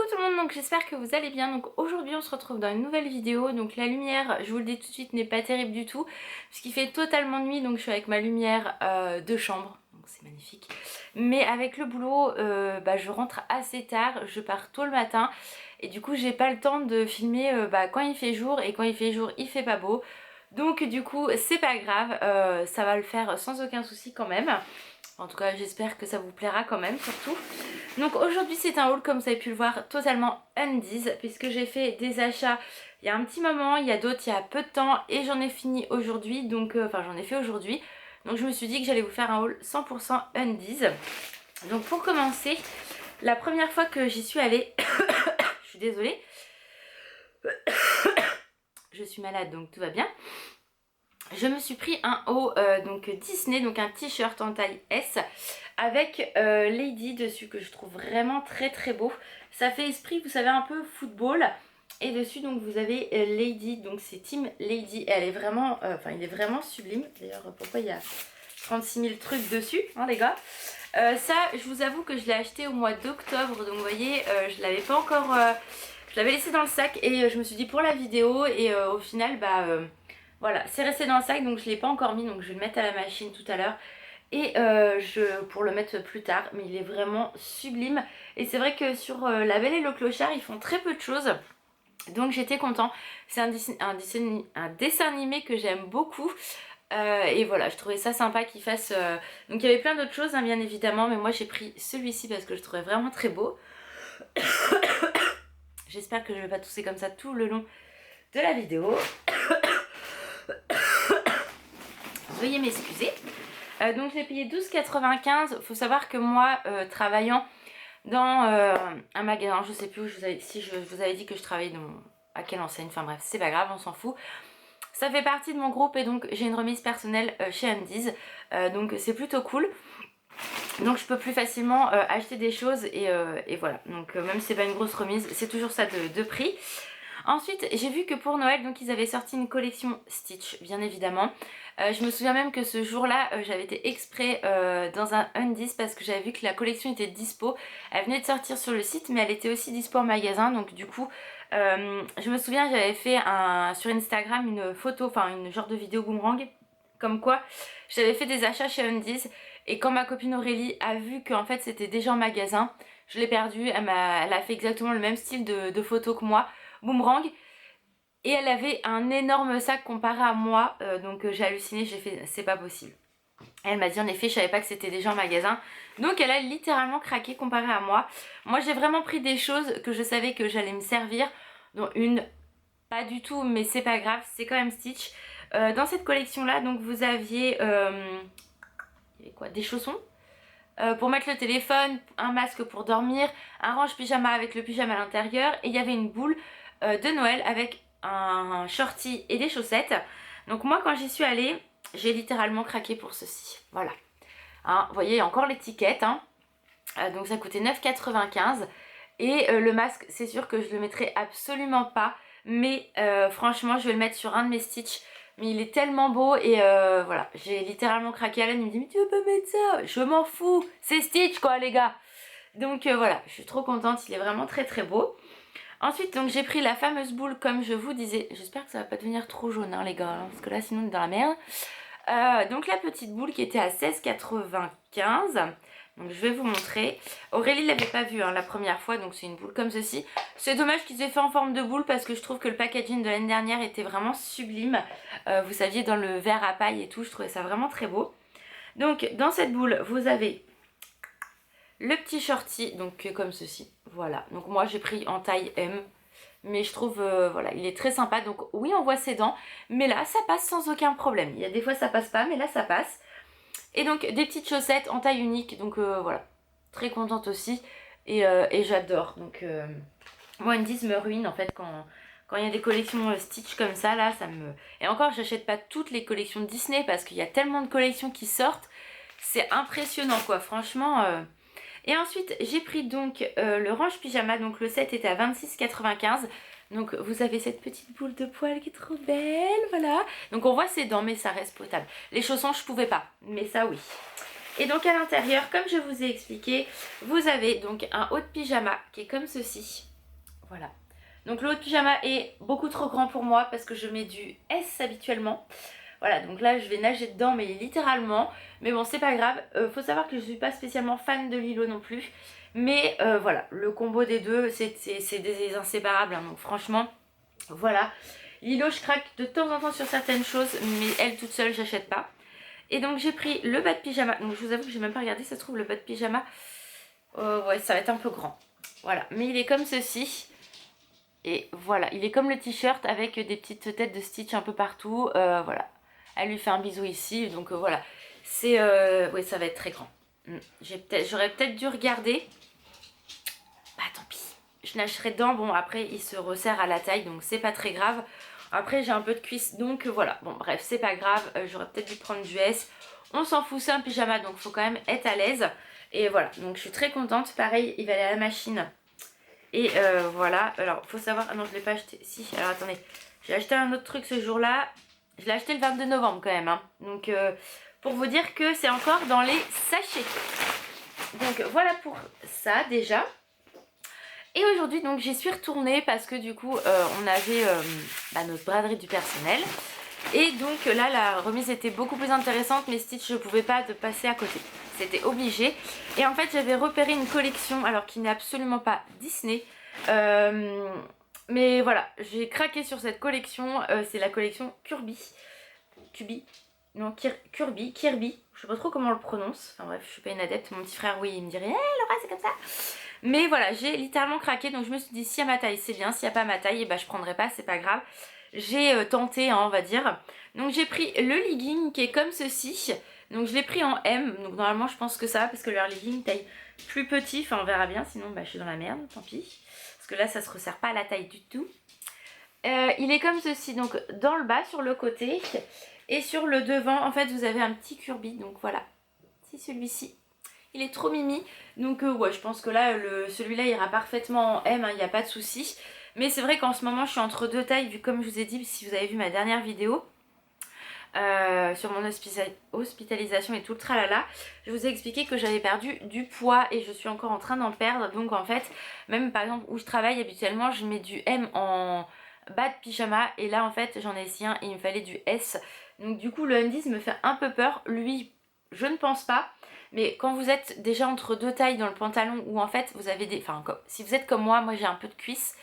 tout le monde, donc j'espère que vous allez bien. Donc aujourd'hui on se retrouve dans une nouvelle vidéo. Donc la lumière, je vous le dis tout de suite, n'est pas terrible du tout puisqu'il fait totalement nuit, donc je suis avec ma lumière de chambre, donc c'est magnifique. Mais avec le boulot, je rentre assez tard, je pars tôt le matin et du coup j'ai pas le temps de filmer quand il fait jour, et quand il fait jour il fait pas beau. Donc du coup c'est pas grave, ça va le faire sans aucun souci quand même. En tout cas j'espère que ça vous plaira quand même surtout. Donc aujourd'hui c'est un haul, comme vous avez pu le voir, totalement undies, puisque j'ai fait des achats il y a un petit moment, il y a d'autres il y a peu de temps, et j'en ai fini aujourd'hui, donc j'en ai fait aujourd'hui. Donc je me suis dit que j'allais vous faire un haul 100% undies. Donc pour commencer, la première fois que j'y suis allée, je suis désolée, je suis malade donc tout va bien. Je me suis pris un haut donc Disney, donc un t-shirt en taille S avec Lady dessus, que je trouve vraiment très très beau. Ça fait esprit, vous savez, un peu football. Et dessus donc vous avez Lady, donc c'est Team Lady. Et elle est vraiment, il est vraiment sublime. D'ailleurs pourquoi il y a 36 000 trucs dessus, hein les gars. Ça, je vous avoue que je l'ai acheté au mois d'octobre, donc vous voyez, je l'avais pas encore, je l'avais laissé dans le sac, et je me suis dit pour la vidéo, et au final voilà, c'est resté dans le sac, donc je ne l'ai pas encore mis, donc je vais le mettre à la machine tout à l'heure. Et pour le mettre plus tard, mais il est vraiment sublime. Et c'est vrai que sur La Belle et le Clochard, ils font très peu de choses. Donc j'étais content. C'est un dessin animé que j'aime beaucoup. Et voilà, je trouvais ça sympa qu'ils fassent... Donc il y avait plein d'autres choses, hein, bien évidemment, mais moi j'ai pris celui-ci parce que je trouvais vraiment très beau. J'espère que je ne vais pas tousser comme ça tout le long de la vidéo. Veuillez m'excuser. Donc je l'ai payé 12,95 €. Faut savoir que moi, travaillant dans un magasin, je sais plus si je vous avais dit que je travaillais à quelle enseigne, enfin bref, c'est pas grave, on s'en fout. Ça fait partie de mon groupe, et donc j'ai une remise personnelle chez Undies, donc c'est plutôt cool. Donc je peux plus facilement acheter des choses, et voilà. Donc même si c'est pas une grosse remise, c'est toujours ça de prix. Ensuite, j'ai vu que pour Noël, donc ils avaient sorti une collection Stitch, bien évidemment. Je me souviens même que ce jour-là, j'avais été exprès dans un Undies parce que j'avais vu que la collection était dispo. Elle venait de sortir sur le site, mais elle était aussi dispo en magasin. Donc du coup, je me souviens, j'avais fait sur Instagram une photo, enfin une genre de vidéo boomerang, comme quoi j'avais fait des achats chez Undies. Et quand ma copine Aurélie a vu qu'en fait c'était déjà en magasin, je l'ai perdue. Elle a fait exactement le même style de photo que moi, boomerang, et elle avait un énorme sac comparé à moi, donc j'ai halluciné, j'ai fait c'est pas possible. Elle m'a dit en effet, je savais pas que c'était déjà en magasin, donc elle a littéralement craqué comparé à moi. Moi j'ai vraiment pris des choses que je savais que j'allais me servir, dont une pas du tout, mais c'est pas grave, c'est quand même Stitch. Dans cette collection là, donc vous aviez il y avait quoi, des chaussons pour mettre le téléphone, un masque pour dormir, un range pyjama avec le pyjama à l'intérieur, et il y avait une boule de Noël avec un shorty et des chaussettes. Donc moi quand j'y suis allée, j'ai littéralement craqué pour ceci. Voilà. Hein, vous voyez, encore l'étiquette. Hein. Donc ça coûtait 9,95 €. Et le masque, c'est sûr que je le mettrai absolument pas. Mais franchement, je vais le mettre sur un de mes Stitch. Mais il est tellement beau, et voilà, j'ai littéralement craqué. Alan, il me dit mais tu veux pas mettre ça? Je m'en fous, c'est Stitch quoi les gars. Donc voilà, je suis trop contente, il est vraiment très très beau. Ensuite donc j'ai pris la fameuse boule comme je vous disais. J'espère que ça va pas devenir trop jaune hein, les gars, hein, parce que là sinon on est dans la merde. Donc la petite boule qui était à 16,95 €. Donc je vais vous montrer. Aurélie l'avait pas vue hein, la première fois, donc c'est une boule comme ceci. C'est dommage qu'ils aient fait en forme de boule parce que je trouve que le packaging de l'année dernière était vraiment sublime. Vous saviez, dans le verre à paille et tout, je trouvais ça vraiment très beau. Donc dans cette boule vous avez le petit shorty, donc comme ceci, voilà. Donc moi j'ai pris en taille M, mais je trouve, voilà, il est très sympa. Donc oui, on voit ses dents, mais là ça passe sans aucun problème. Il y a des fois ça passe pas, mais là ça passe. Et donc des petites chaussettes en taille unique, donc voilà, très contente aussi, et j'adore. Donc moi Undies me ruine en fait quand il y a des collections Stitch comme ça, là ça me... Et encore, j'achète pas toutes les collections Disney parce qu'il y a tellement de collections qui sortent, c'est impressionnant quoi, franchement. Et ensuite j'ai pris donc le range pyjama, donc le set était à 26,95 €. Donc vous avez cette petite boule de poil qui est trop belle, voilà. Donc on voit ses dents, mais ça reste potable. Les chaussons je pouvais pas, mais ça oui. Et donc à l'intérieur, comme je vous ai expliqué, vous avez donc un haut de pyjama qui est comme ceci. Voilà. Donc le haut de pyjama est beaucoup trop grand pour moi parce que je mets du S habituellement. Voilà, donc là je vais nager dedans, mais littéralement. Mais bon, c'est pas grave. Faut savoir que je suis pas spécialement fan de Lilo non plus. Mais voilà, le combo des deux, c'est des inséparables. Hein, donc franchement, voilà. Lilo, je craque de temps en temps sur certaines choses, mais elle toute seule, j'achète pas. Et donc j'ai pris le bas de pyjama. Donc je vous avoue que j'ai même pas regardé, ça se trouve le bas de pyjama. Ouais, ça va être un peu grand. Voilà, mais il est comme ceci. Et voilà, il est comme le t-shirt avec des petites têtes de Stitch un peu partout. Voilà, elle lui fait un bisou ici. Donc voilà, c'est... oui, ça va être très grand. J'aurais peut-être dû regarder. Bah tant pis. Je nagerai dedans. Bon, après, il se resserre à la taille, donc c'est pas très grave. Après, j'ai un peu de cuisse, donc voilà. Bon, bref, c'est pas grave. J'aurais peut-être dû prendre du S. On s'en fout, c'est un pyjama, donc faut quand même être à l'aise. Et voilà, donc je suis très contente. Pareil, il va aller à la machine. Et voilà, alors faut savoir, ah non je l'ai pas acheté, si, alors attendez, j'ai acheté un autre truc ce jour-là, je l'ai acheté le 22 novembre quand même, hein. Donc pour vous dire que c'est encore dans les sachets. Donc voilà pour ça déjà. Et aujourd'hui donc j'y suis retournée parce que du coup on avait notre braderie du personnel. Et donc là la remise était beaucoup plus intéressante, mais Stitch je pouvais pas passer à côté. C'était obligé. Et en fait j'avais repéré une collection, alors qui n'est absolument pas Disney. Mais voilà, j'ai craqué sur cette collection. C'est la collection Kirby. Non, Kirby. Je sais pas trop comment on le prononce. Enfin bref, je suis pas une adepte. Mon petit frère, oui, il me dirait hey, Laura, c'est comme ça. Mais voilà, j'ai littéralement craqué. Donc je me suis dit, s'il y a ma taille, c'est bien. S'il n'y a pas ma taille, et bah, je prendrai pas, c'est pas grave. J'ai tenté, hein, on va dire. Donc j'ai pris le legging qui est comme ceci. Donc je l'ai pris en M. Donc normalement, je pense que ça va parce que leur legging taille plus petit. Enfin, on verra bien. Sinon, bah, je suis dans la merde. Tant pis. Parce que là, ça se resserre pas à la taille du tout. Il est comme ceci. Donc dans le bas, sur le côté. Et sur le devant, en fait, vous avez un petit Kirby. Donc voilà. C'est celui-ci. Il est trop mimi. Donc ouais, je pense que là, celui-là ira parfaitement en M. Il n'y a pas de souci. Mais c'est vrai qu'en ce moment, je suis entre deux tailles. Vu comme je vous ai dit, si vous avez vu ma dernière vidéo. Sur mon hospitalisation et tout le tralala, je vous ai expliqué que j'avais perdu du poids et je suis encore en train d'en perdre. Donc en fait, même par exemple où je travaille habituellement, je mets du M en bas de pyjama et là en fait j'en ai essayé un et il me fallait du S. Donc du coup le undies me fait un peu peur. Lui, je ne pense pas. Mais quand vous êtes déjà entre deux tailles dans le pantalon où en fait vous avez des... Enfin, si vous êtes comme moi j'ai un peu de cuisse.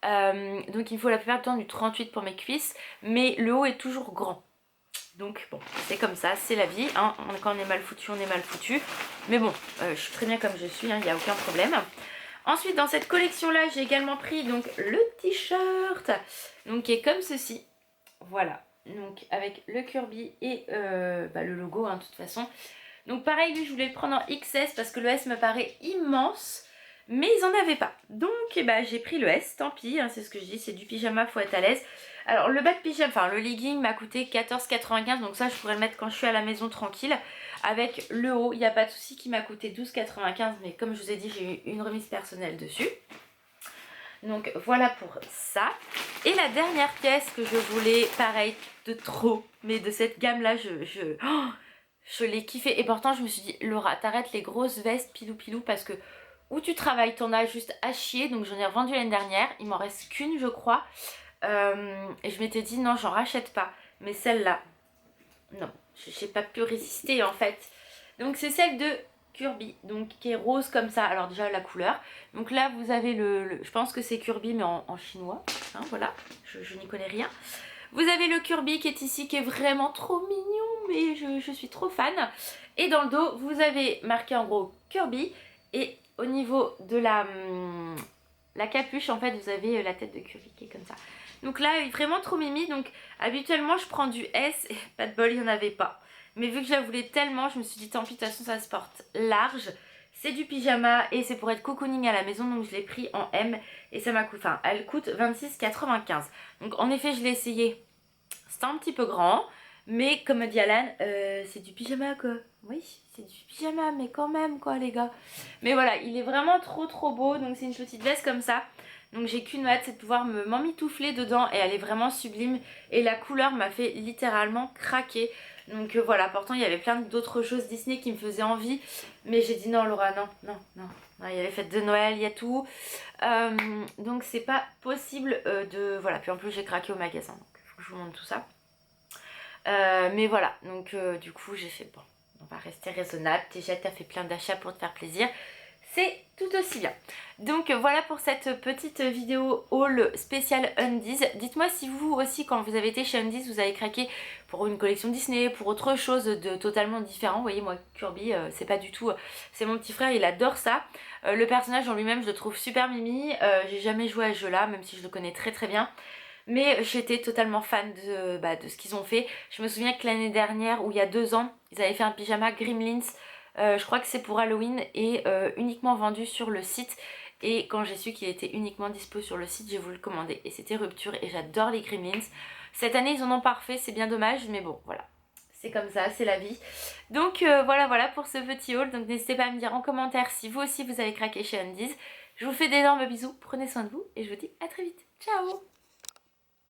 Donc il me faut la plupart du temps du 38 pour mes cuisses. Mais le haut est toujours grand. Donc bon, c'est comme ça, c'est la vie, hein. Quand on est mal foutu, on est mal foutu. Mais bon, je suis très bien comme je suis, il n'y a aucun problème. Ensuite, dans cette collection-là, j'ai également pris donc le t-shirt, donc qui est comme ceci. Voilà, donc avec le Kirby et le logo, hein, de toute façon. Donc pareil, lui, je voulais le prendre en XS parce que le S me paraît immense. Mais ils en avaient pas. Donc j'ai pris le S, tant pis, hein, c'est ce que je dis, c'est du pyjama, faut être à l'aise. Alors le bas de pyjama, enfin le legging m'a coûté 14,95, donc ça je pourrais le mettre quand je suis à la maison tranquille. Avec le haut, il n'y a pas de souci, qui m'a coûté 12,95, mais comme je vous ai dit, j'ai eu une remise personnelle dessus. Donc voilà pour ça. Et la dernière pièce que je voulais, pareil, de trop, mais de cette gamme-là, je l'ai kiffé. Et pourtant je me suis dit, Laura, t'arrêtes les grosses vestes pilou parce que où tu travailles, t'en as juste à chier. Donc j'en ai revendu l'année dernière, il m'en reste qu'une je crois. Et je m'étais dit non, j'en rachète pas. Mais celle-là, non, j'ai pas pu résister en fait. Donc c'est celle de Kirby, donc qui est rose comme ça. Alors déjà la couleur. Donc là vous avez je pense que c'est Kirby mais en chinois. Hein, voilà, je n'y connais rien. Vous avez le Kirby qui est ici, qui est vraiment trop mignon, mais je suis trop fan. Et dans le dos, vous avez marqué en gros Kirby. Et au niveau de la capuche, en fait, vous avez la tête de Kirby qui est comme ça. Donc là, il est vraiment trop mimi. Donc habituellement, je prends du S et pas de bol, il n'y en avait pas. Mais vu que je la voulais tellement, je me suis dit tant pis, de toute façon, ça se porte large. C'est du pyjama et c'est pour être cocooning à la maison, donc je l'ai pris en M et ça m'a coûté, enfin, elle coûte 26,95. Donc en effet, je l'ai essayé. C'est un petit peu grand, mais comme dit Alan, c'est du pyjama quoi. Oui, c'est du pyjama, mais quand même quoi les gars. Mais voilà, il est vraiment trop beau, donc c'est une petite veste comme ça. Donc j'ai qu'une hâte, c'est de pouvoir m'emmitoufler dedans et elle est vraiment sublime. Et la couleur m'a fait littéralement craquer. Donc voilà, pourtant il y avait plein d'autres choses Disney qui me faisaient envie. Mais j'ai dit non Laura, non. Il y a les fêtes de Noël, il y a tout. Donc c'est pas possible de... Voilà, puis en plus j'ai craqué au magasin, donc il faut que je vous montre tout ça. Mais voilà, donc du coup j'ai fait bon, on va rester raisonnable. Déjà t'as fait plein d'achats pour te faire plaisir, c'est tout aussi bien. Donc voilà pour cette petite vidéo haul spécial Undies. Dites-moi si vous aussi, quand vous avez été chez Undies, vous avez craqué pour une collection Disney, pour autre chose de totalement différent. Vous voyez, moi Kirby, c'est pas du tout... C'est mon petit frère, il adore ça. Le personnage en lui-même, je le trouve super mimi. J'ai jamais joué à ce jeu-là, même si je le connais très très bien. Mais j'étais totalement fan de ce qu'ils ont fait. Je me souviens que l'année dernière, ou il y a 2 ans, ils avaient fait un pyjama Gremlins. Je crois que c'est pour Halloween et uniquement vendu sur le site. Et quand j'ai su qu'il était uniquement dispo sur le site, j'ai voulu le commander. Et c'était rupture et j'adore les Gremlins. Cette année, ils en ont pas refait, c'est bien dommage, mais bon, voilà. C'est comme ça, c'est la vie. Donc voilà pour ce petit haul. Donc n'hésitez pas à me dire en commentaire si vous aussi vous avez craqué chez Undies. Je vous fais d'énormes bisous, prenez soin de vous et je vous dis à très vite. Ciao!